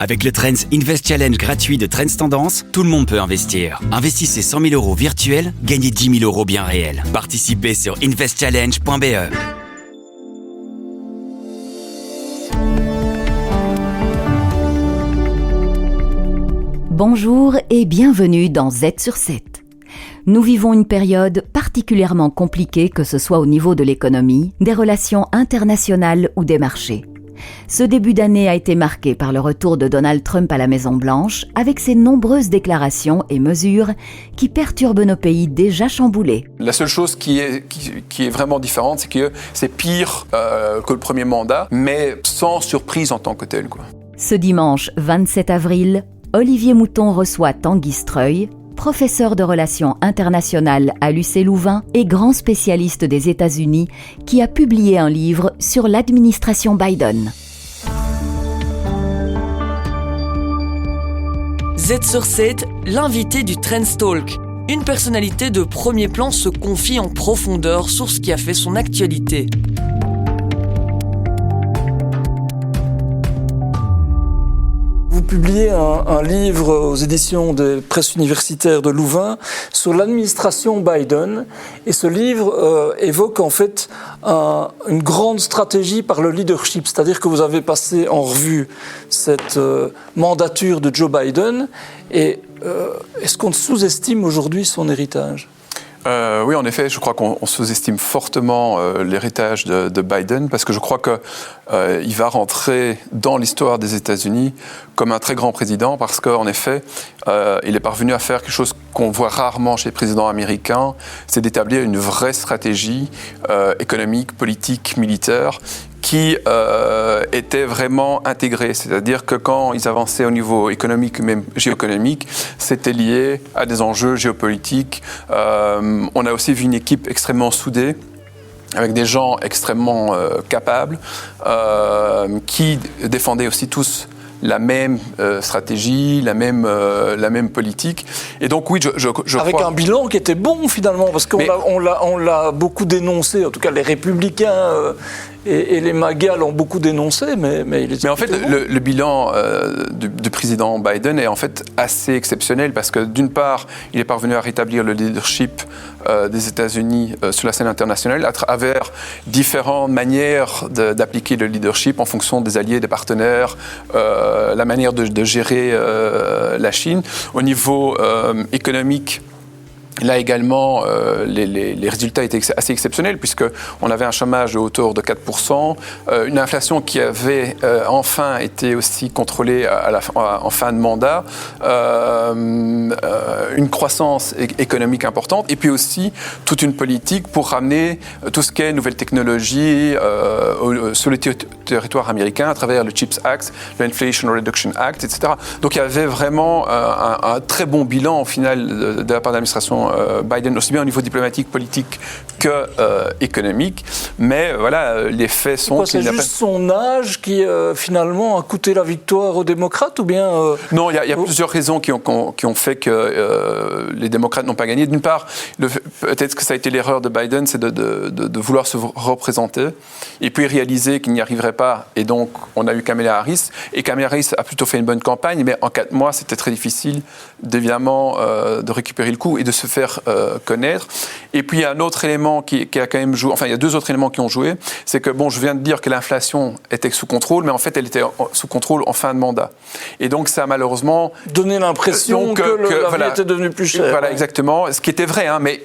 Avec le Trends Invest Challenge gratuit de Trends Tendance, tout le monde peut investir. Investissez 100 000 € virtuels, gagnez 10 000 € bien réels. Participez sur investchallenge.be. Bonjour et bienvenue dans Z sur 7. Nous vivons une période particulièrement compliquée, que ce soit au niveau de l'économie, des relations internationales ou des marchés. Ce début d'année a été marqué par le retour de Donald Trump à la Maison-Blanche, avec ses nombreuses déclarations et mesures qui perturbent nos pays déjà chamboulés. La seule chose qui est vraiment différente, c'est que c'est pire que le premier mandat, mais sans surprise en tant que tel, quoi. Ce dimanche 27 avril, Olivier Mouton reçoit Tanguy Streuil, professeur de relations internationales à l'UC Louvain et grand spécialiste des États-Unis, qui a publié un livre sur l'administration Biden. Z sur 7, l'invité du Trends Talk. Une personnalité de premier plan se confie en profondeur sur ce qui a fait son actualité. Vous publiez un livre aux éditions des presses universitaires de Louvain sur l'administration Biden. Et ce livre évoque en fait une grande stratégie par le leadership. C'est-à-dire que vous avez passé en revue cette mandature de Joe Biden. Et est-ce qu'on sous-estime aujourd'hui son héritage ? Oui, en effet, je crois qu'on sous-estime fortement l'héritage de Biden, parce que je crois qu'il va rentrer dans l'histoire des États-Unis comme un très grand président, parce qu'en effet, il est parvenu à faire quelque chose qu'on voit rarement chez les présidents américains, c'est d'établir une vraie stratégie économique, politique, militaire, qui était vraiment intégrée. C'est-à-dire que quand ils avançaient au niveau économique, même géoéconomique, c'était lié à des enjeux géopolitiques. On a aussi vu une équipe extrêmement soudée, avec des gens extrêmement capables, qui défendaient aussi tous la même stratégie, la même politique. Et donc oui, je avec crois... un bilan qui était bon finalement, parce qu'on l'a beaucoup dénoncé, en tout cas les républicains et les MAGA l'ont beaucoup dénoncé, mais il était en fait, bon. le bilan du président Biden est en fait assez exceptionnel, parce que d'une part, il est parvenu à rétablir le leadership des États-Unis sur la scène internationale à travers différentes manières d'appliquer le leadership en fonction des alliés, des partenaires, la manière de gérer la Chine. Au niveau économique, là également, les résultats étaient assez exceptionnels, puisqu'on avait un chômage de hauteur de 4%, une inflation qui avait enfin été aussi contrôlée en fin de mandat, une croissance économique importante, et puis aussi toute une politique pour ramener tout ce qui est nouvelles technologies sur le territoire américain à travers le CHIPS Act, l'Inflation Reduction Act, etc. Donc il y avait vraiment un très bon bilan au final de la part de l'administration Biden, aussi bien au niveau diplomatique, politique que économique. Mais voilà, les faits sont... C'est juste son âge qui finalement a coûté la victoire aux démocrates, ou bien... Non, il y a plusieurs raisons qui ont fait que les démocrates n'ont pas gagné. D'une part, peut-être que ça a été l'erreur de Biden, c'est de vouloir se représenter et puis réaliser qu'il n'y arriverait pas. Et donc, on a eu Kamala Harris. Et Kamala Harris a plutôt fait une bonne campagne, mais en 4 mois, c'était très difficile, évidemment, de récupérer le coup et de se faire connaître. Et puis, il y a un autre élément qui a quand même joué, enfin, il y a 2 autres éléments qui ont joué, c'est que, bon, je viens de dire que l'inflation était sous contrôle, mais en fait, elle était sous contrôle en fin de mandat. Et donc, ça a malheureusement donné l'impression que la vie était devenue plus chère. Voilà, exactement. Ce qui était vrai, hein, mais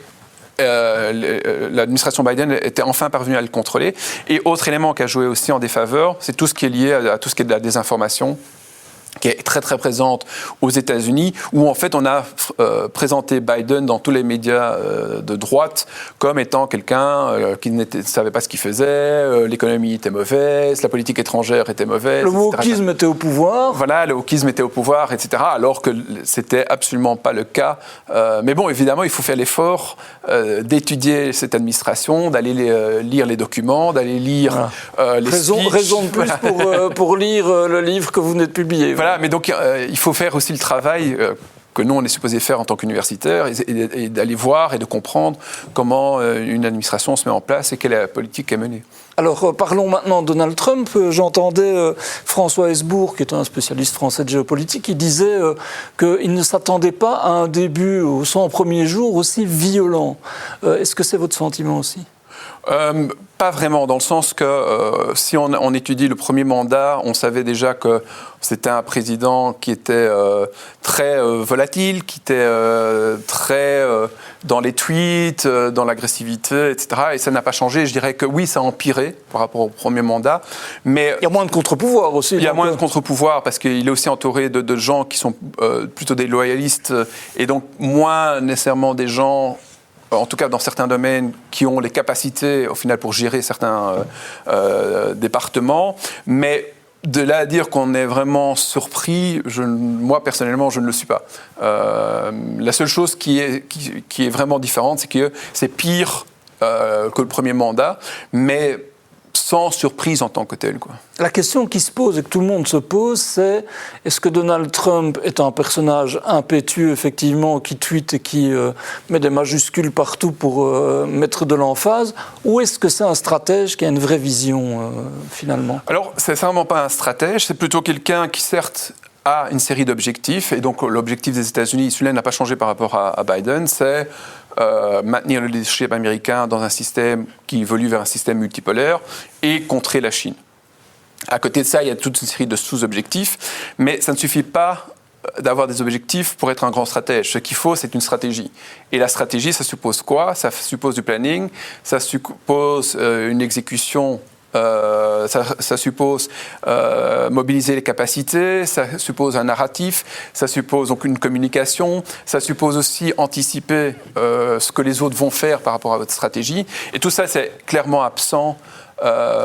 l'administration Biden était enfin parvenue à le contrôler. Et autre élément qui a joué aussi en défaveur, c'est tout ce qui est lié à tout ce qui est de la désinformation, qui est très très présente aux États-Unis, où en fait on a présenté Biden dans tous les médias de droite comme étant quelqu'un qui ne savait pas ce qu'il faisait, l'économie était mauvaise, la politique étrangère était mauvaise. Le wokisme était au pouvoir. Voilà, le wokisme était au pouvoir, etc. Alors que c'était absolument pas le cas. Mais bon, évidemment, il faut faire l'effort d'étudier cette administration, d'aller lire les documents, d'aller lire les speeches. Raison de plus pour lire le livre que vous venez de publier. Voilà, mais donc il faut faire aussi le travail que nous, on est supposé faire en tant qu'universitaires, et d'aller voir et de comprendre comment une administration se met en place et quelle est la politique qu'elle menée. Alors, parlons maintenant de Donald Trump. J'entendais François Hesbourg, qui est un spécialiste français de géopolitique, qui disait qu'il ne s'attendait pas à un début, aux 100 premiers jours, aussi violent. Est-ce que c'est votre sentiment aussi ? Pas vraiment, dans le sens que si on étudie le premier mandat, on savait déjà que c'était un président qui était très volatile, qui était très dans les tweets, dans l'agressivité, etc. Et ça n'a pas changé. Je dirais que oui, ça a empiré par rapport au premier mandat. Mais il y a moins de contre-pouvoirs aussi. Il y a moins de contre-pouvoirs parce qu'il est aussi entouré de gens qui sont plutôt des loyalistes et donc moins nécessairement des gens, en tout cas dans certains domaines, qui ont les capacités au final pour gérer certains départements. Mais de là à dire qu'on est vraiment surpris, moi personnellement je ne le suis pas. La seule chose qui est vraiment différente, c'est que c'est pire que le premier mandat, mais sans surprise en tant que tel, quoi. La question qui se pose et que tout le monde se pose, c'est est-ce que Donald Trump est un personnage impétueux, effectivement, qui tweete et qui met des majuscules partout pour mettre de l'emphase, ou est-ce que c'est un stratège qui a une vraie vision, finalement ? Alors, c'est vraiment pas un stratège, c'est plutôt quelqu'un qui, certes, a une série d'objectifs, et donc l'objectif des États-Unis, celui-là n'a pas changé par rapport à Biden, c'est maintenir le leadership américain dans un système qui évolue vers un système multipolaire et contrer la Chine. À côté de ça, il y a toute une série de sous-objectifs, mais ça ne suffit pas d'avoir des objectifs pour être un grand stratège. Ce qu'il faut, c'est une stratégie. Et la stratégie, ça suppose quoi ? Ça suppose du planning, ça suppose une exécution. Ça suppose mobiliser les capacités, ça suppose un narratif, ça suppose donc une communication, ça suppose aussi anticiper ce que les autres vont faire par rapport à votre stratégie. Et tout ça, c'est clairement absent.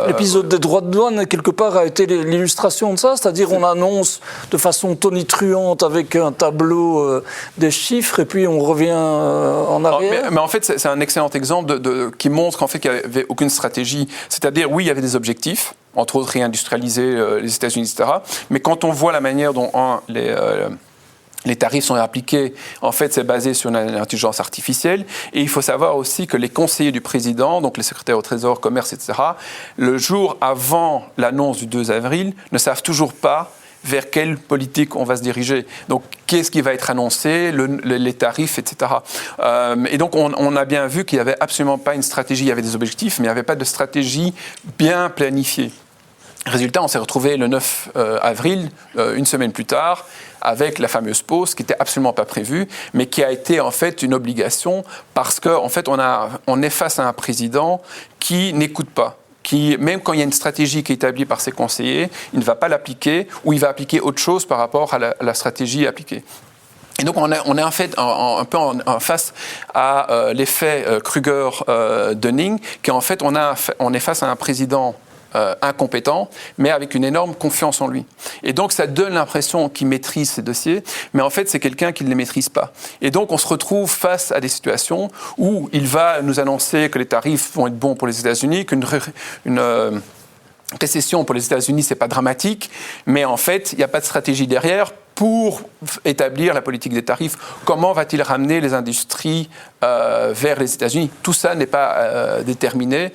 L'épisode des droits de douane, quelque part, a été l'illustration de ça, c'est-à-dire on annonce de façon tonitruante avec un tableau des chiffres et puis on revient en arrière. Mais en fait, c'est un excellent exemple qui montre qu'en fait, qu'il n'y avait aucune stratégie. C'est-à-dire, oui, il y avait des objectifs, entre autres réindustrialiser les États-Unis, etc. Mais quand on voit la manière dont les tarifs sont appliqués, en fait, c'est basé sur une intelligence artificielle. Et il faut savoir aussi que les conseillers du président, donc les secrétaires au Trésor, commerce, etc., le jour avant l'annonce du 2 avril, ne savent toujours pas vers quelle politique on va se diriger. Donc, qu'est-ce qui va être annoncé, les tarifs, etc. Et donc, on a bien vu qu'il n'y avait absolument pas une stratégie. Il y avait des objectifs, mais il n'y avait pas de stratégie bien planifiée. Résultat, on s'est retrouvé le 9 avril, une semaine plus tard, avec la fameuse pause qui n'était absolument pas prévue, mais qui a été en fait une obligation parce qu'en fait, on est face à un président qui n'écoute pas. Qui, même quand il y a une stratégie qui est établie par ses conseillers, il ne va pas l'appliquer ou il va appliquer autre chose par rapport à la stratégie appliquée. Et donc, on est en fait un peu en face à l'effet Kruger-Dunning, qui en fait, on est face à un président incompétent, mais avec une énorme confiance en lui. Et donc, ça donne l'impression qu'il maîtrise ses dossiers, mais en fait, c'est quelqu'un qui ne les maîtrise pas. Et donc, on se retrouve face à des situations où il va nous annoncer que les tarifs vont être bons pour les États-Unis, qu'une récession pour les États-Unis, c'est pas dramatique, mais en fait, il n'y a pas de stratégie derrière pour établir la politique des tarifs. Comment va-t-il ramener les industries vers les États-Unis ? Tout ça n'est pas déterminé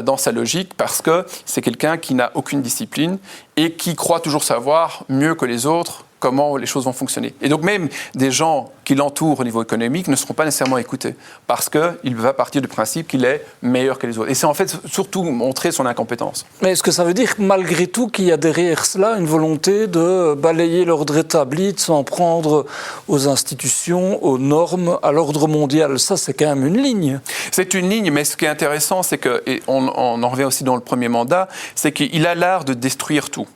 dans sa logique parce que c'est quelqu'un qui n'a aucune discipline et qui croit toujours savoir mieux que les autres comment les choses vont fonctionner. Et donc même des gens qui l'entourent au niveau économique ne seront pas nécessairement écoutés parce qu'il va partir du principe qu'il est meilleur que les autres. Et c'est en fait surtout montrer son incompétence. Mais est-ce que ça veut dire malgré tout qu'il y a derrière cela une volonté de balayer l'ordre établi, de s'en prendre aux institutions, aux normes, à l'ordre mondial ? Ça, c'est quand même une ligne. C'est une ligne, mais ce qui est intéressant, c'est que, et on en revient aussi dans le premier mandat, c'est qu'il a l'art de détruire tout.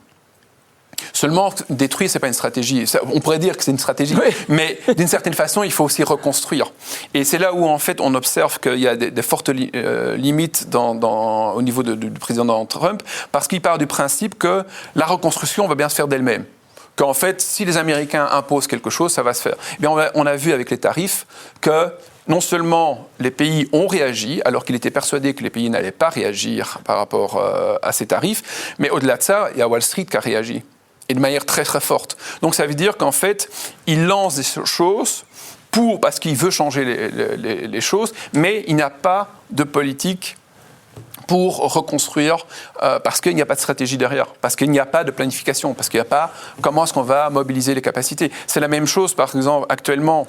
Seulement, détruire, ce n'est pas une stratégie. On pourrait dire que c'est une stratégie, oui. Mais d'une certaine façon, il faut aussi reconstruire. Et c'est là où, en fait, on observe qu'il y a des fortes limites au niveau du président Trump, parce qu'il part du principe que la reconstruction va bien se faire d'elle-même. Qu'en fait, si les Américains imposent quelque chose, ça va se faire. Eh bien, on a vu avec les tarifs que non seulement les pays ont réagi, alors qu'il était persuadé que les pays n'allaient pas réagir par rapport à ces tarifs, mais au-delà de ça, il y a Wall Street qui a réagi. et de manière très très forte. Donc ça veut dire qu'en fait, il lance des choses parce qu'il veut changer les choses, mais il n'a pas de politique pour reconstruire, parce qu'il n'y a pas de stratégie derrière, parce qu'il n'y a pas de planification, parce qu'il n'y a pas comment est-ce qu'on va mobiliser les capacités. C'est la même chose, par exemple, actuellement,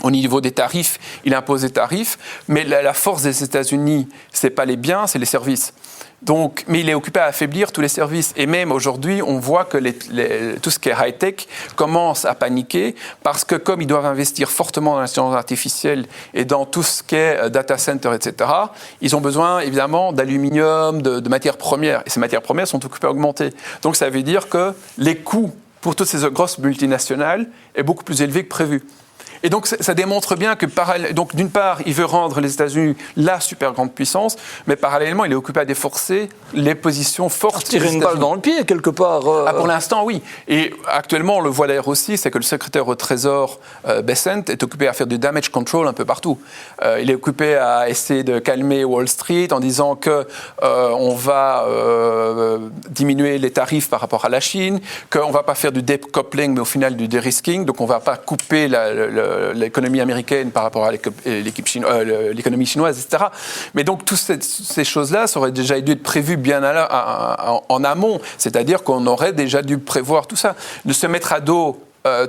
au niveau des tarifs, il impose des tarifs, mais la force des États-Unis, ce n'est pas les biens, c'est les services. Donc, mais il est occupé à affaiblir tous les services. Et même aujourd'hui, on voit que tout ce qui est high-tech commence à paniquer parce que comme ils doivent investir fortement dans l'intelligence artificielle et dans tout ce qui est data center, etc., ils ont besoin évidemment d'aluminium, de matières premières. Et ces matières premières sont occupées à augmenter. Donc ça veut dire que les coûts pour toutes ces grosses multinationales est beaucoup plus élevé que prévu. Et donc, ça démontre bien que, donc, d'une part, il veut rendre les États-Unis la super grande puissance, mais parallèlement, il est occupé à déforcer les positions fortes. Tirer une balle dans le pied, quelque part. Pour l'instant, oui. Et actuellement, on le voit d'ailleurs aussi, c'est que le secrétaire au Trésor, Bessent, est occupé à faire du damage control un peu partout. Il est occupé à essayer de calmer Wall Street en disant qu'on va diminuer les tarifs par rapport à la Chine, qu'on ne va pas faire du decoupling, mais au final du de-risking, donc on ne va pas couper l'économie américaine par rapport à l'économie chinoise, etc. Mais donc, toutes ces choses-là, ça aurait déjà dû être prévu bien en amont. C'est-à-dire qu'on aurait déjà dû prévoir tout ça. De se mettre à dos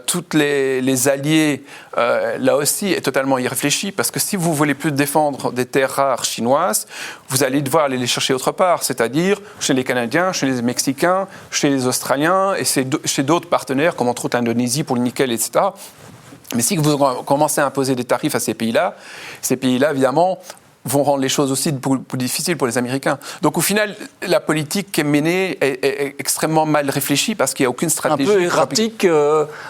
toutes les alliés, là aussi, est totalement irréfléchi, parce que si vous voulez plus défendre des terres rares chinoises, vous allez devoir aller les chercher autre part, c'est-à-dire chez les Canadiens, chez les Mexicains, chez les Australiens, et chez d'autres partenaires, comme entre autres l'Indonésie pour le nickel, etc. Mais si vous commencez à imposer des tarifs à ces pays-là, évidemment, vont rendre les choses aussi plus difficiles pour les Américains. Donc au final, la politique qui est menée est extrêmement mal réfléchie parce qu'il n'y a aucune stratégie. Un peu erratique.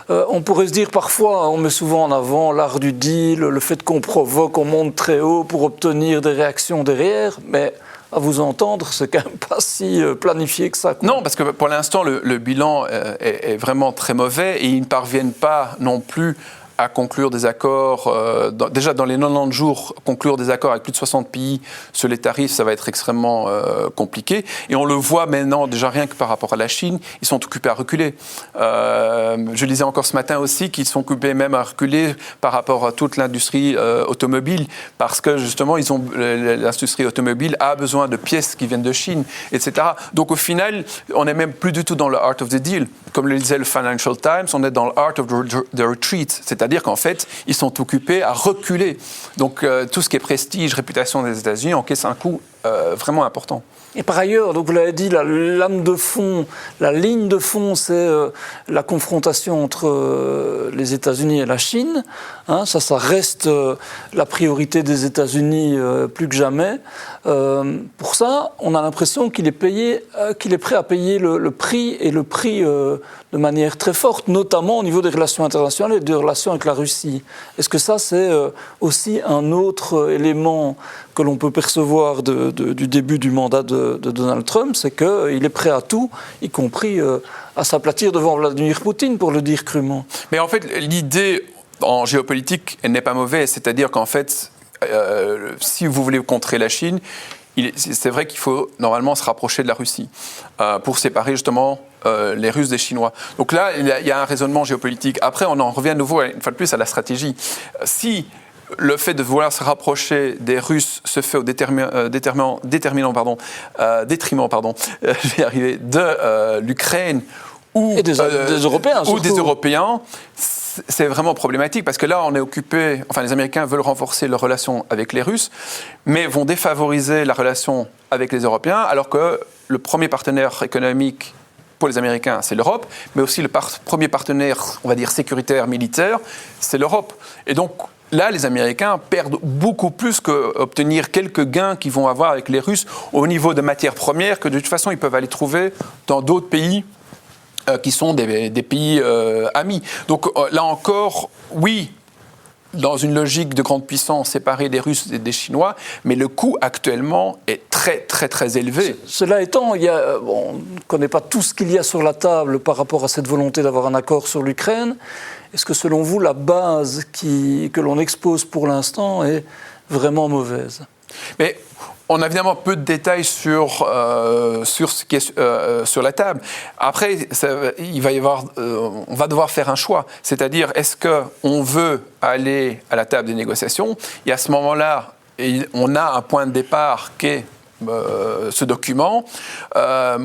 On pourrait se dire parfois, on met souvent en avant l'art du deal, le fait qu'on provoque, on monte très haut pour obtenir des réactions derrière, mais à vous entendre, c'est quand même pas si planifié que ça. Non, parce que pour l'instant, le bilan est vraiment très mauvais et ils ne parviennent pas non plus à conclure des accords, déjà dans les 90 jours, conclure des accords avec plus de 60 pays sur les tarifs, ça va être extrêmement compliqué. Et on le voit maintenant, déjà rien que par rapport à la Chine, ils sont occupés à reculer. Je lisais encore ce matin aussi qu'ils sont occupés même à reculer par rapport à toute l'industrie automobile, parce que justement, l'industrie automobile a besoin de pièces qui viennent de Chine, etc. Donc au final, on n'est même plus du tout dans le art of the deal. Comme le disait le Financial Times, on est dans le art of the retreat, c'est-à-dire qu'en fait, ils sont occupés à reculer. Donc, tout ce qui est prestige, réputation des États-Unis encaisse un coût vraiment important. Et par ailleurs, donc vous l'avez dit, la ligne de fond, c'est la confrontation entre les États-Unis et la Chine. Ça reste la priorité des États-Unis plus que jamais. Pour ça, on a l'impression qu'il est prêt à payer le prix, et le prix de manière très forte, notamment au niveau des relations internationales et des relations avec la Russie. Est-ce que ça, c'est aussi un autre élément que l'on peut percevoir du début du mandat de Donald Trump, c'est qu'il est prêt à tout, y compris à s'aplatir devant Vladimir Poutine, pour le dire crûment. Mais en fait, l'idée en géopolitique, elle n'est pas mauvaise. C'est-à-dire qu'en fait, si vous voulez contrer la Chine, c'est vrai qu'il faut normalement se rapprocher de la Russie pour séparer justement les Russes des Chinois. Donc là, il y a un raisonnement géopolitique. Après, on en revient de nouveau, une fois de plus, à la stratégie. Si le fait de vouloir se rapprocher des Russes se fait au détriment de l'Ukraine ou des Européens, ou des Européens, c'est vraiment problématique parce que là, on est occupé. Enfin, les Américains veulent renforcer leurs relations avec les Russes, mais vont défavoriser la relation avec les Européens, alors que le premier partenaire économique pour les Américains, c'est l'Europe, mais aussi le premier partenaire, on va dire sécuritaire, militaire, c'est l'Europe. Et donc là, les Américains perdent beaucoup plus qu'obtenir quelques gains qu'ils vont avoir avec les Russes au niveau de matières premières que de toute façon ils peuvent aller trouver dans d'autres pays qui sont des pays amis. Donc là encore, oui, dans une logique de grande puissance, séparée des Russes et des Chinois, mais le coût actuellement est très, très, très élevé. Cela étant, on ne connaît pas tout ce qu'il y a sur la table par rapport à cette volonté d'avoir un accord sur l'Ukraine. Est-ce que selon vous, la base que l'on expose pour l'instant est vraiment mauvaise ? Mais on a évidemment peu de détails sur ce qui est sur la table. Après, on va devoir faire un choix. C'est-à-dire, est-ce qu'on veut aller à la table des négociations? Et à ce moment-là, on a un point de départ qui est ce document,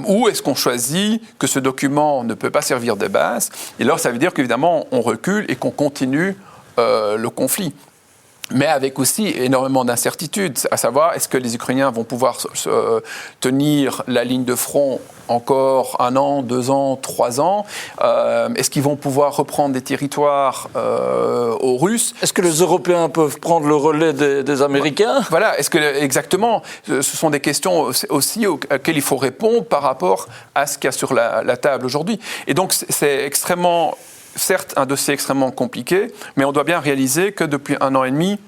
ou est-ce qu'on choisit que ce document ne peut pas servir de base? Et alors, ça veut dire qu'évidemment, on recule et qu'on continue le conflit. Mais avec aussi énormément d'incertitudes, à savoir, est-ce que les Ukrainiens vont pouvoir tenir la ligne de front encore 1 an, 2 ans, 3 ans? Est-ce qu'ils vont pouvoir reprendre des territoires aux Russes? Est-ce que les Européens peuvent prendre le relais des Américains? Voilà, exactement, ce sont des questions aussi auxquelles il faut répondre par rapport à ce qu'il y a sur la table aujourd'hui. Et donc, c'est extrêmement... Certes, un dossier extrêmement compliqué, mais on doit bien réaliser que depuis 1 an et demi,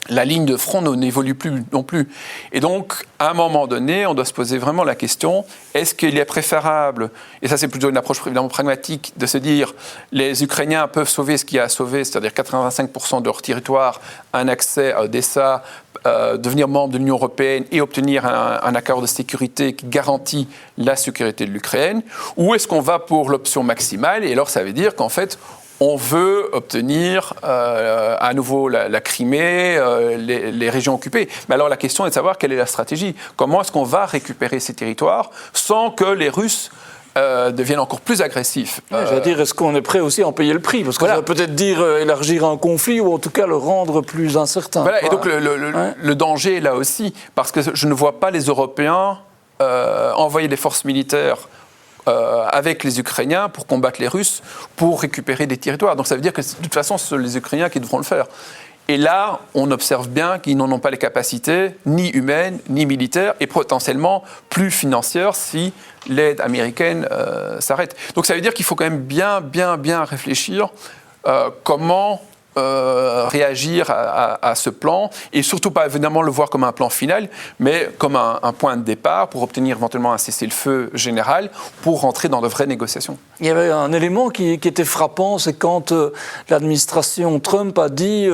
la ligne de front n'évolue plus non plus. Et donc, à un moment donné, on doit se poser vraiment la question, est-ce qu'il est préférable, et ça c'est plutôt une approche évidemment pragmatique, de se dire les Ukrainiens peuvent sauver ce qu'il y a à sauver, c'est-à-dire 85% de leur territoire, un accès à Odessa, devenir membre de l'Union européenne et obtenir un accord de sécurité qui garantit la sécurité de l'Ukraine, ou est-ce qu'on va pour l'option maximale? Et alors ça veut dire qu'en fait, on veut obtenir à nouveau la Crimée, les régions occupées. Mais alors la question est de savoir quelle est la stratégie. Comment est-ce qu'on va récupérer ces territoires sans que les Russes deviennent encore plus agressifs? J'allais dire, est-ce qu'on est prêt aussi à en payer le prix? Parce que ça veut peut-être dire élargir un conflit ou en tout cas le rendre plus incertain. Voilà, et donc le danger est là aussi, parce que je ne vois pas les Européens envoyer des forces militaires avec les Ukrainiens pour combattre les Russes, pour récupérer des territoires. Donc ça veut dire que de toute façon, ce sont les Ukrainiens qui devront le faire. Et là, on observe bien qu'ils n'en ont pas les capacités, ni humaines, ni militaires, et potentiellement plus financières si l'aide américaine s'arrête. Donc ça veut dire qu'il faut quand même bien réfléchir comment réagir à ce plan, et surtout pas évidemment le voir comme un plan final, mais comme un point de départ pour obtenir éventuellement un cessez-le-feu général pour rentrer dans de vraies négociations. Il y avait un élément qui était frappant, c'est quand l'administration Trump a dit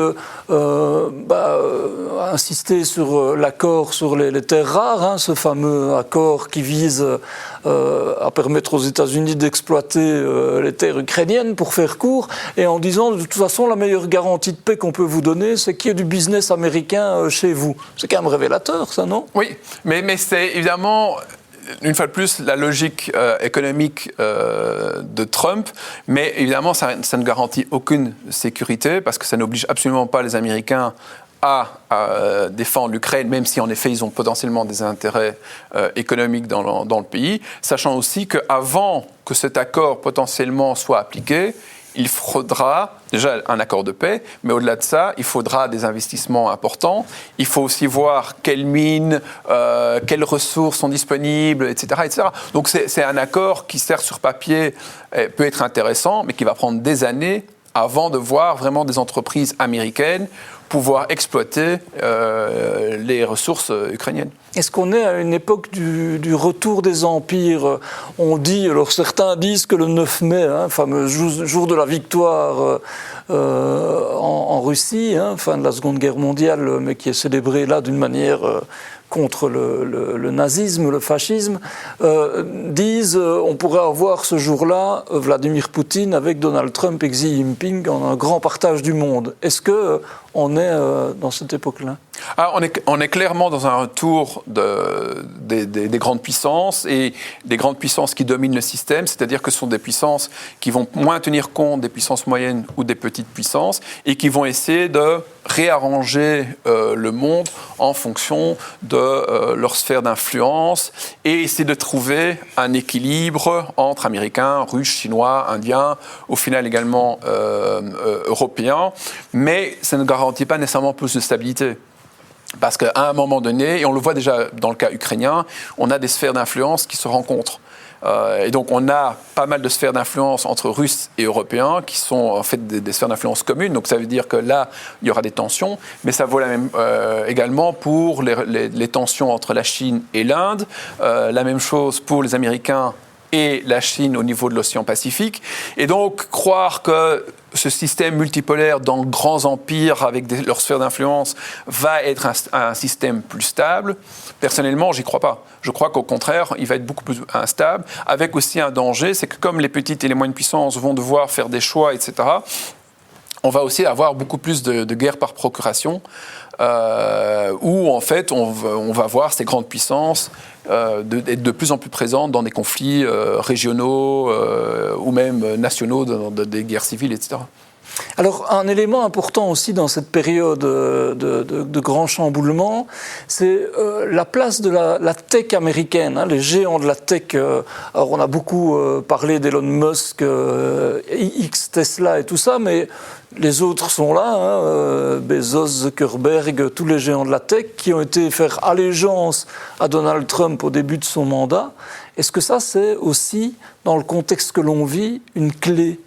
a insisté sur l'accord sur les terres rares, ce fameux accord qui vise à permettre aux États-Unis d'exploiter les terres ukrainiennes, pour faire court, et en disant de toute façon la meilleure garantie de paix qu'on peut vous donner, c'est qu'il y ait du business américain chez vous. C'est quand même révélateur, ça, non? Oui, mais c'est évidemment, une fois de plus, la logique économique de Trump, mais évidemment, ça ne garantit aucune sécurité, parce que ça n'oblige absolument pas les Américains à défendre l'Ukraine, même si en effet ils ont potentiellement des intérêts économiques dans le pays, sachant aussi qu'avant que cet accord potentiellement soit appliqué, il faudra déjà un accord de paix, mais au-delà de ça, il faudra des investissements importants. Il faut aussi voir quelles mines, quelles ressources sont disponibles, etc. etc. Donc c'est un accord qui, certes, sur papier, peut être intéressant, mais qui va prendre des années avant de voir vraiment des entreprises américaines pouvoir exploiter les ressources ukrainiennes. Est-ce qu'on est à une époque du retour des empires? On dit, alors certains disent que le 9 mai, fameux jour de la victoire en Russie, fin de la Seconde Guerre mondiale, mais qui est célébré là d'une manière contre le nazisme, le fascisme, disent on pourrait avoir ce jour-là Vladimir Poutine avec Donald Trump et Xi Jinping en un grand partage du monde. Est-ce qu'on est dans cette époque-là? On est clairement dans un retour des grandes puissances, et des grandes puissances qui dominent le système, c'est-à-dire que ce sont des puissances qui vont moins tenir compte des puissances moyennes ou des petites puissances, et qui vont essayer de réarranger le monde en fonction de leur sphère d'influence, et essayer de trouver un équilibre entre Américains, Russes, Chinois, Indiens, au final également Européens, mais ça ne garantit pas nécessairement plus de stabilité. Parce qu'à un moment donné, et on le voit déjà dans le cas ukrainien, on a des sphères d'influence qui se rencontrent. Et donc on a pas mal de sphères d'influence entre Russes et Européens qui sont en fait des sphères d'influence communes. Donc ça veut dire que là, il y aura des tensions, mais ça vaut la même, également pour les tensions entre la Chine et l'Inde. La même chose pour les Américains et la Chine au niveau de l'océan Pacifique. Et donc croire que ce système multipolaire dans grands empires avec leur sphère d'influence va être un système plus stable. Personnellement, j'y crois pas. Je crois qu'au contraire, il va être beaucoup plus instable, avec aussi un danger, c'est que comme les petites et les moyennes puissances vont devoir faire des choix, etc., on va aussi avoir beaucoup plus de guerres par procuration, où en fait on va voir ces grandes puissances être de plus en plus présentes dans des conflits régionaux ou même nationaux, dans des guerres civiles, etc. Alors, un élément important aussi dans cette période de grand chamboulement, c'est la place de la tech américaine, les géants de la tech. Alors, on a beaucoup parlé d'Elon Musk, X, Tesla et tout ça, mais les autres sont là, Bezos, Zuckerberg, tous les géants de la tech qui ont été faire allégeance à Donald Trump au début de son mandat. Est-ce que ça, c'est aussi, dans le contexte que l'on vit, une clé ?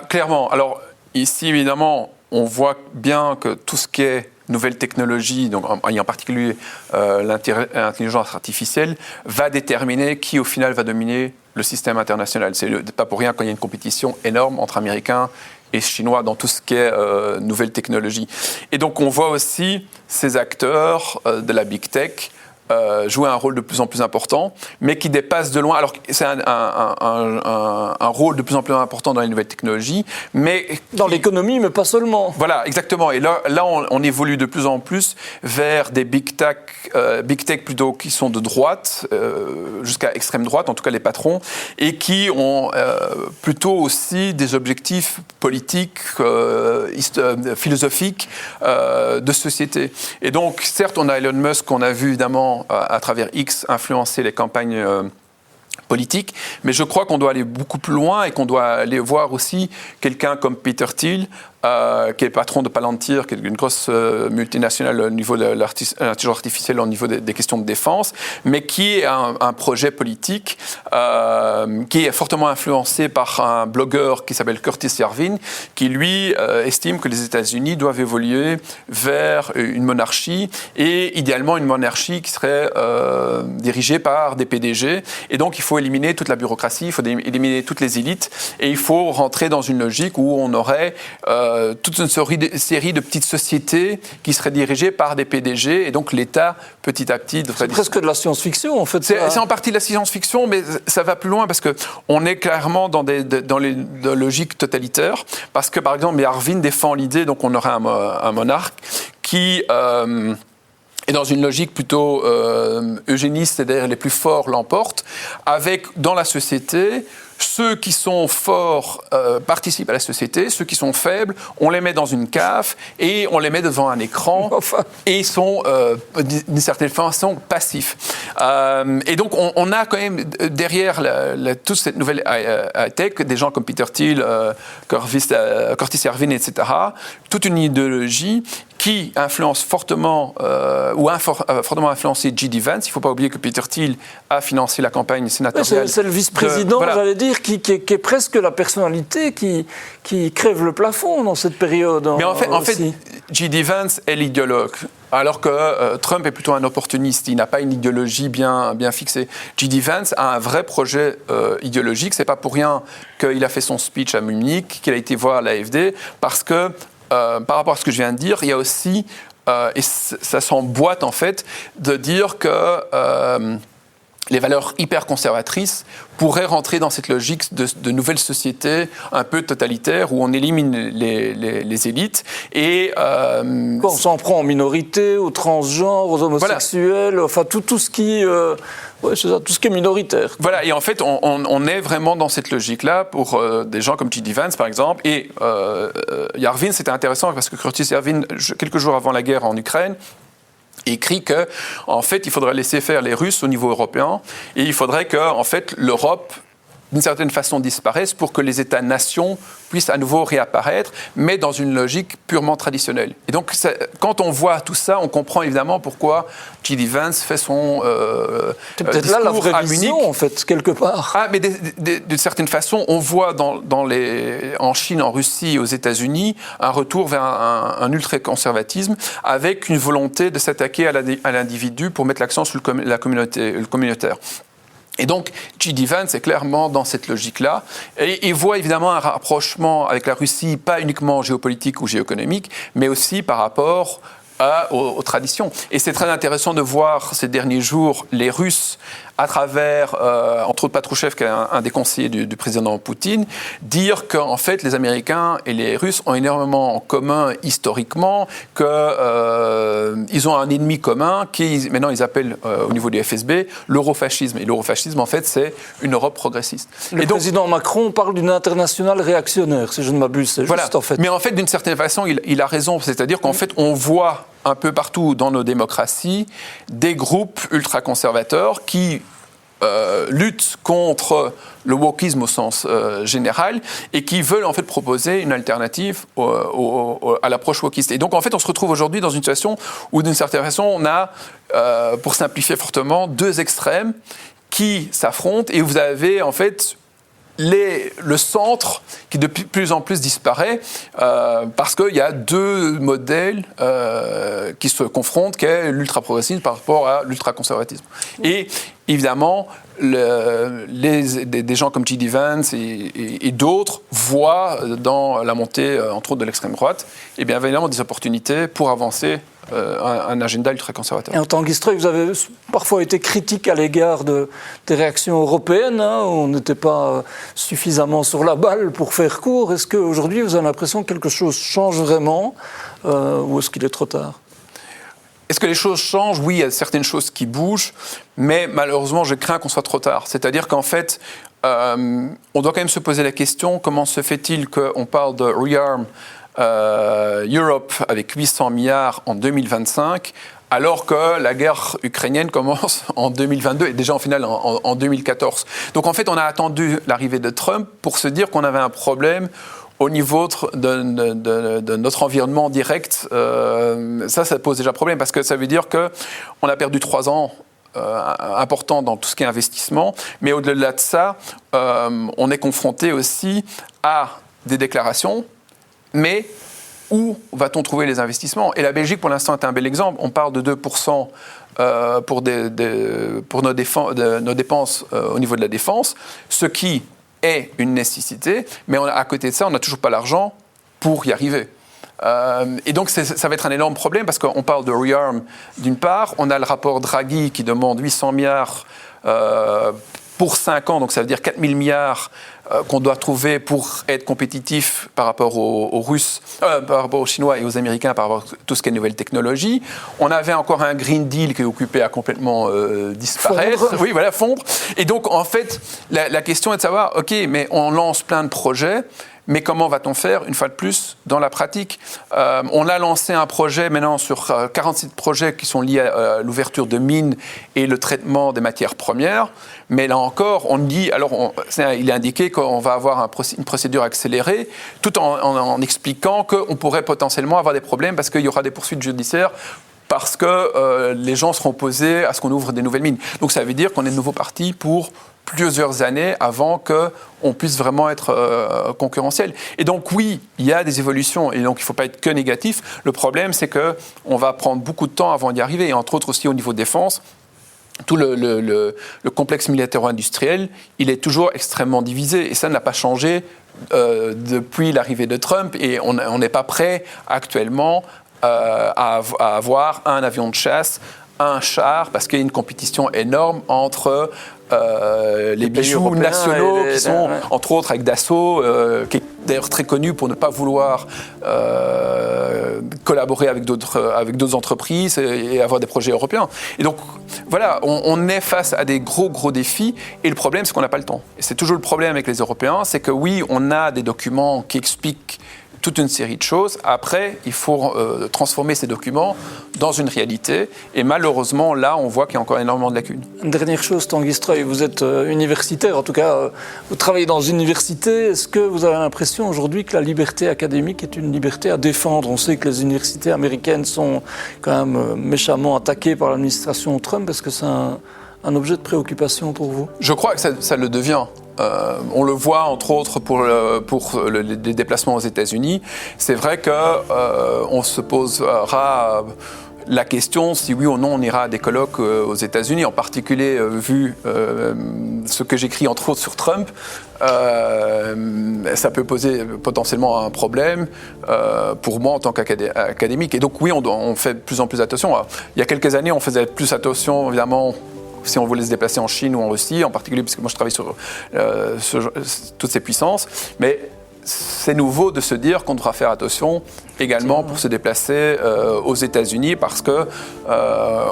Clairement. Alors, ici, évidemment, on voit bien que tout ce qui est nouvelles technologies, donc en particulier l'intelligence artificielle, va déterminer qui, au final, va dominer le système international. C'est pas pour rien qu'il y a une compétition énorme entre Américains et Chinois dans tout ce qui est nouvelles technologies. Et donc, on voit aussi ces acteurs de la big tech jouer un rôle de plus en plus important, mais qui dépasse de loin. Alors, c'est un rôle de plus en plus important dans les nouvelles technologies, mais dans l'économie, mais pas seulement. Voilà, exactement. Et là on évolue de plus en plus vers des big tech plutôt qui sont de droite, jusqu'à extrême droite, en tout cas les patrons, et qui ont plutôt aussi des objectifs politiques, philosophiques, de société. Et donc, certes, on a Elon Musk qu'on a vu évidemment à travers X influencer les campagnes politique, mais je crois qu'on doit aller beaucoup plus loin et qu'on doit aller voir aussi quelqu'un comme Peter Thiel, qui est le patron de Palantir, qui est une grosse multinationale au niveau de l'intelligence artificielle, au niveau des questions de défense, mais qui a un projet politique qui est fortement influencé par un blogueur qui s'appelle Curtis Yarvin, qui lui estime que les États-Unis doivent évoluer vers une monarchie, et idéalement une monarchie qui serait dirigée par des PDG, et donc il faut éliminer toute la bureaucratie, il faut éliminer toutes les élites, et il faut rentrer dans une logique où on aurait toute une série de petites sociétés qui seraient dirigées par des PDG, et donc l'État, petit à petit... C'est presque de la science-fiction, en fait. C'est en partie de la science-fiction, mais ça va plus loin, parce qu'on est clairement dans les logiques totalitaires, parce que, par exemple, Yarvin défend l'idée, donc on aurait un monarque qui... et dans une logique plutôt eugéniste, c'est-à-dire les plus forts l'emportent, avec dans la société, ceux qui sont forts participent à la société, ceux qui sont faibles, on les met dans une cave et on les met devant un écran, et ils sont d'une certaine façon passifs. Et donc on a quand même derrière toute cette nouvelle high-tech des gens comme Peter Thiel, Curtis Yarvin, etc., toute une idéologie qui influence fortement, ou a fortement influencé J.D. Vance. Il ne faut pas oublier que Peter Thiel a financé la campagne sénatoriale. C'est le vice-président, j'allais dire, qui est presque la personnalité qui crève le plafond dans cette période. Mais en fait J.D. Vance est l'idéologue, alors que Trump est plutôt un opportuniste. Il n'a pas une idéologie bien fixée. J.D. Vance a un vrai projet idéologique. Ce n'est pas pour rien qu'il a fait son speech à Munich, qu'il a été voir l'AfD, parce que par rapport à ce que je viens de dire, il y a aussi, et ça s'emboîte en fait, de dire que les valeurs hyper conservatrices pourraient rentrer dans cette logique de nouvelle société un peu totalitaire où on élimine les élites et on s'en prend aux minorités, aux transgenres, aux homosexuels, voilà. Enfin tout ce qui c'est ça, tout ce qui est minoritaire. Voilà, et en fait on est vraiment dans cette logique-là pour des gens comme J.D. Vance par exemple, et Yarvin, c'était intéressant parce que Curtis Yarvin, quelques jours avant la guerre en Ukraine, écrit que, en fait, il faudrait laisser faire les Russes au niveau européen, et il faudrait que, en fait, l'Europe, d'une certaine façon, disparaisse pour que les États-nations puissent à nouveau réapparaître, mais dans une logique purement traditionnelle. Et donc, quand on voit tout ça, on comprend évidemment pourquoi J.D. Vance fait son c'est peut-être là la vraie vision, en fait, quelque part. Ah, mais d'une certaine façon, on voit en Chine, en Russie, aux États-Unis, un retour vers un ultra-conservatisme avec une volonté de s'attaquer à l'individu pour mettre l'accent sur le communautaire. Et donc, J.D. Vance est clairement dans cette logique-là. Et il voit évidemment un rapprochement avec la Russie, pas uniquement géopolitique ou géoéconomique, mais aussi par rapport aux traditions. Et c'est très intéressant de voir ces derniers jours les Russes, à travers, entre autres Patrushev, qui est un des conseillers du président Poutine, dire qu'en fait les Américains et les Russes ont énormément en commun historiquement, qu'ils ont un ennemi commun qui, maintenant ils appellent au niveau du FSB, l'eurofascisme. Et l'eurofascisme, en fait, c'est une Europe progressiste. Le président Macron parle d'une internationale réactionnaire, si je ne m'abuse. C'est juste, en fait. Mais en fait, d'une certaine façon, il a raison. C'est-à-dire qu'en fait, on voit un peu partout dans nos démocraties des groupes ultra-conservateurs qui luttent contre le wokisme au sens général et qui veulent en fait proposer une alternative à l'approche wokiste. Et donc en fait on se retrouve aujourd'hui dans une situation où d'une certaine façon on a, pour simplifier fortement, deux extrêmes qui s'affrontent et vous avez en fait le centre qui de plus en plus disparaît parce qu'il y a deux modèles qui se confrontent, qui est l'ultra-progressisme par rapport à l'ultra-conservatisme. Et évidemment, des gens comme J.D. Vance et d'autres voient dans la montée, entre autres, de l'extrême droite, et bien évidemment des opportunités pour avancer un agenda ultra-conservateur. Et en tant qu'historien, vous avez parfois été critique à l'égard des réactions européennes, hein, où on n'était pas suffisamment sur la balle pour faire court. Est-ce qu'aujourd'hui, vous avez l'impression que quelque chose change vraiment, ou est-ce qu'il est trop tard ? Est-ce que les choses changent ? Oui, il y a certaines choses qui bougent, mais malheureusement, je crains qu'on soit trop tard. C'est-à-dire qu'en fait, on doit quand même se poser la question, comment se fait-il qu'on parle de Rearm Europe avec 800 milliards en 2025, alors que la guerre ukrainienne commence en 2022 et déjà en finale en 2014. Donc en fait, on a attendu l'arrivée de Trump pour se dire qu'on avait un problème au niveau de notre environnement direct. Ça pose déjà problème parce que ça veut dire qu'on a perdu 3 ans importants dans tout ce qui est investissement, mais au-delà de ça, on est confronté aussi à des déclarations, mais où va-t-on trouver les investissements ? Et la Belgique, pour l'instant, est un bel exemple. On parle de 2% pour nos dépenses au niveau de la défense, ce qui est une nécessité, mais à côté de ça, on n'a toujours pas l'argent pour y arriver. Et donc, ça va être un énorme problème parce qu'on parle de Rearm d'une part, on a le rapport Draghi qui demande 800 milliards pour 5 ans, donc ça veut dire 4 000 milliards qu'on doit trouver pour être compétitif par rapport aux Russes, par rapport aux Chinois et aux Américains, par rapport à tout ce qui est nouvelles technologies. On avait encore un Green Deal qui est occupé à complètement disparaître. Fondre. Oui, voilà, fondre. Et donc, en fait, la question est de savoir, OK, mais on lance plein de projets, mais comment va-t-on faire, une fois de plus, dans la pratique ? On a lancé un projet maintenant sur 47 projets qui sont liés à l'ouverture de mines et le traitement des matières premières. Mais là encore, on dit, il est indiqué qu'on va avoir une procédure accélérée, tout en expliquant qu'on pourrait potentiellement avoir des problèmes parce qu'il y aura des poursuites judiciaires parce que les gens seront opposés à ce qu'on ouvre des nouvelles mines. Donc ça veut dire qu'on est de nouveau parti pour plusieurs années avant qu'on puisse vraiment être concurrentiel. Et donc oui, il y a des évolutions et donc il ne faut pas être que négatif. Le problème, c'est qu'on va prendre beaucoup de temps avant d'y arriver, et entre autres aussi au niveau de défense. Tout le complexe militaro-industriel, il est toujours extrêmement divisé et ça n'a pas changé depuis l'arrivée de Trump et on n'est pas prêt actuellement à avoir un avion de chasse, un char, parce qu'il y a une compétition énorme entre les bijoux nationaux qui sont, entre autres, avec Dassault, qui est d'ailleurs très connu pour ne pas vouloir collaborer avec d'autres entreprises et avoir des projets européens. Et donc, voilà, on est face à des gros défis et le problème, c'est qu'on n'a pas le temps. Et c'est toujours le problème avec les Européens, c'est que oui, on a des documents qui expliquent toute une série de choses. Après, il faut transformer ces documents dans une réalité. Et malheureusement, là, on voit qu'il y a encore énormément de lacunes. Une dernière chose, Tanguy Streuil, vous êtes universitaire, en tout cas, vous travaillez dans une université. Est-ce que vous avez l'impression aujourd'hui que la liberté académique est une liberté à défendre ? On sait que les universités américaines sont quand même méchamment attaquées par l'administration Trump. Est-ce que c'est un objet de préoccupation pour vous ? Je crois que ça le devient. On le voit entre autres pour les déplacements aux États-Unis. C'est vrai qu'on se posera la question si oui ou non on ira à des colloques aux États-Unis, en particulier vu ce que j'écris entre autres sur Trump, ça peut poser potentiellement un problème pour moi en tant qu'académique. Et donc oui, on fait de plus en plus attention. Alors, il y a quelques années, on faisait plus attention, évidemment, si on voulait se déplacer en Chine ou en Russie, en particulier parce que moi je travaille sur toutes ces puissances. Mais c'est nouveau de se dire qu'on devra faire attention également pour se déplacer aux États-Unis parce que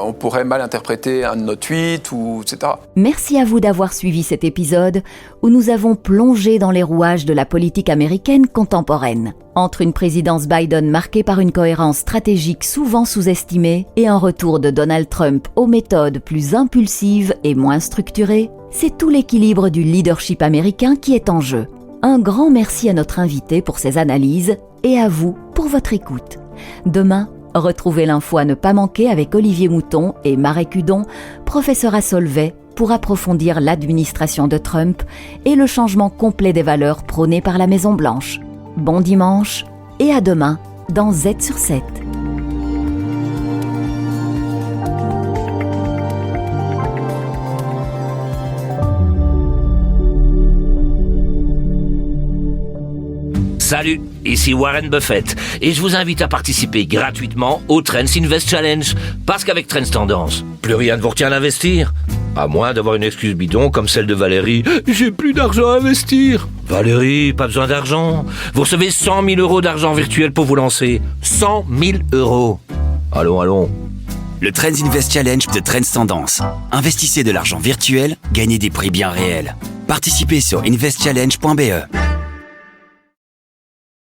on pourrait mal interpréter un de nos tweets, etc. Merci à vous d'avoir suivi cet épisode où nous avons plongé dans les rouages de la politique américaine contemporaine. Entre une présidence Biden marquée par une cohérence stratégique souvent sous-estimée et un retour de Donald Trump aux méthodes plus impulsives et moins structurées, c'est tout l'équilibre du leadership américain qui est en jeu. Un grand merci à notre invité pour ses analyses et à vous pour votre écoute. Demain, retrouvez l'info à ne pas manquer avec Olivier Mouton et Marek Hudon, professeur à Solvay, pour approfondir l'administration de Trump et le changement complet des valeurs prônées par la Maison-Blanche. Bon dimanche et à demain dans Z sur 7. Salut, ici Warren Buffett et je vous invite à participer gratuitement au Trends Invest Challenge parce qu'avec Trends Tendance, plus rien ne vous retient d'investir. À moins d'avoir une excuse bidon comme celle de Valérie. J'ai plus d'argent à investir. Valérie, pas besoin d'argent. Vous recevez 100 000 euros d'argent virtuel pour vous lancer. 100 000 euros. Allons. Le Trends Invest Challenge de Trends Tendance. Investissez de l'argent virtuel, gagnez des prix bien réels. Participez sur investchallenge.be.